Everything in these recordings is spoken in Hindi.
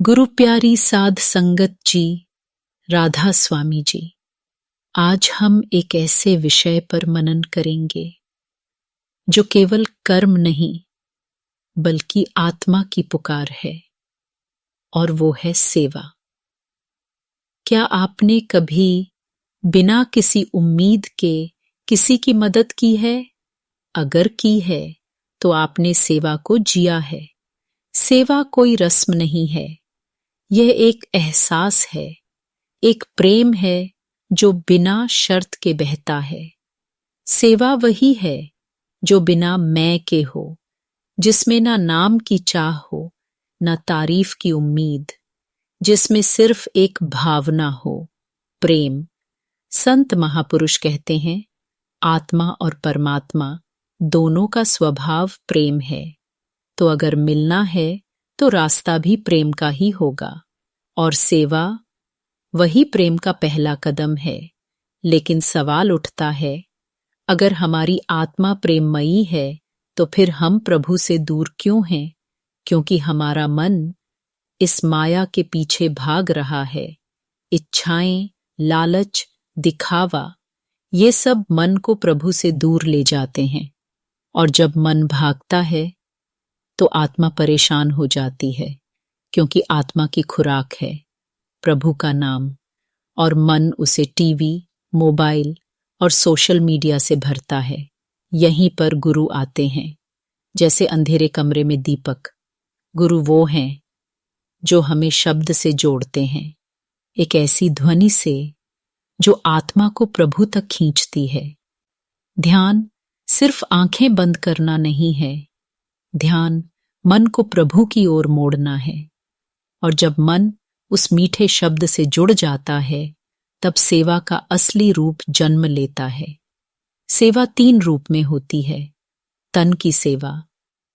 गुरु प्यारी साध संगत जी, राधा स्वामी जी, आज हम एक ऐसे विषय पर मनन करेंगे जो केवल कर्म नहीं बल्कि आत्मा की पुकार है, और वो है सेवा। क्या आपने कभी बिना किसी उम्मीद के किसी की मदद की है? अगर की है तो आपने सेवा को जिया है। सेवा कोई रस्म नहीं है, यह एक एहसास है, एक प्रेम है जो बिना शर्त के बहता है। सेवा वही है जो बिना मैं के हो, जिसमें ना नाम की चाह हो, ना तारीफ की उम्मीद, जिसमें सिर्फ एक भावना हो, प्रेम। संत महापुरुष कहते हैं, आत्मा और परमात्मा दोनों का स्वभाव प्रेम है। तो अगर मिलना है तो रास्ता भी प्रेम का ही होगा, और सेवा वही प्रेम का पहला कदम है। लेकिन सवाल उठता है, अगर हमारी आत्मा प्रेममयी है तो फिर हम प्रभु से दूर क्यों हैं? क्योंकि हमारा मन इस माया के पीछे भाग रहा है। इच्छाएं, लालच, दिखावा, ये सब मन को प्रभु से दूर ले जाते हैं। और जब मन भागता है तो आत्मा परेशान हो जाती है, क्योंकि आत्मा की खुराक है प्रभु का नाम, और मन उसे टीवी, मोबाइल और सोशल मीडिया से भरता है। यहीं पर गुरु आते हैं, जैसे अंधेरे कमरे में दीपक। गुरु वो हैं जो हमें शब्द से जोड़ते हैं, एक ऐसी ध्वनि से जो आत्मा को प्रभु तक खींचती है। ध्यान सिर्फ आंखें बंद करना नहीं है, ध्यान मन को प्रभु की ओर मोड़ना है। और जब मन उस मीठे शब्द से जुड़ जाता है, तब सेवा का असली रूप जन्म लेता है। सेवा 3 रूप में होती है। तन की सेवा,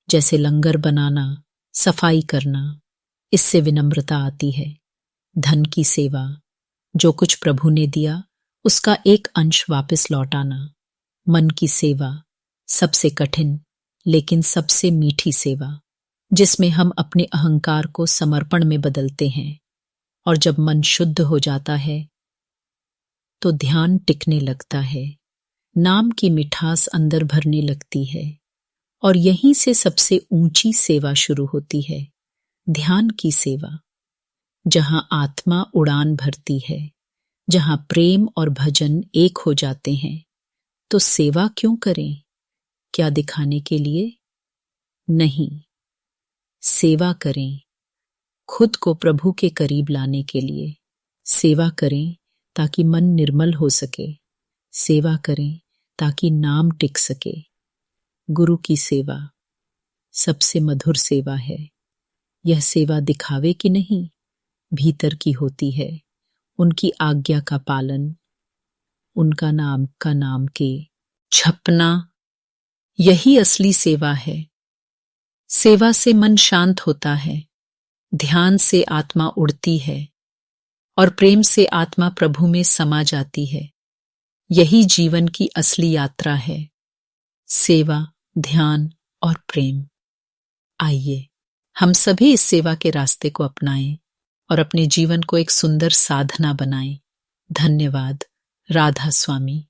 जैसे लंगर बनाना, सफाई करना, इससे विनम्रता आती है। धन की सेवा, जो कुछ प्रभु ने दिया उसका एक अंश वापस लौटाना। मन की सेवा, सबसे कठिन लेकिन सबसे मीठी सेवा, जिसमें हम अपने अहंकार को समर्पण में बदलते हैं। और जब मन शुद्ध हो जाता है तो ध्यान टिकने लगता है, नाम की मिठास अंदर भरने लगती है, और यहीं से सबसे ऊंची सेवा शुरू होती है, ध्यान की सेवा। जहां आत्मा उड़ान भरती है, जहां प्रेम और भजन एक हो जाते हैं, तो सेवा क्यों करें? क्या दिखाने के लिए? नहीं, सेवा करें खुद को प्रभु के करीब लाने के लिए। सेवा करें ताकि मन निर्मल हो सके। सेवा करें ताकि नाम टिक सके। गुरु की सेवा सबसे मधुर सेवा है। यह सेवा दिखावे की नहीं, भीतर की होती है। उनकी आज्ञा का पालन, उनका नाम का नाम के छपना, यही असली सेवा है। सेवा से मन शांत होता है, ध्यान से आत्मा उड़ती है, और प्रेम से आत्मा प्रभु में समा जाती है। यही जीवन की असली यात्रा है, सेवा, ध्यान और प्रेम। आइए हम सभी इस सेवा के रास्ते को अपनाएं और अपने जीवन को एक सुंदर साधना बनाएं। धन्यवाद। राधा स्वामी।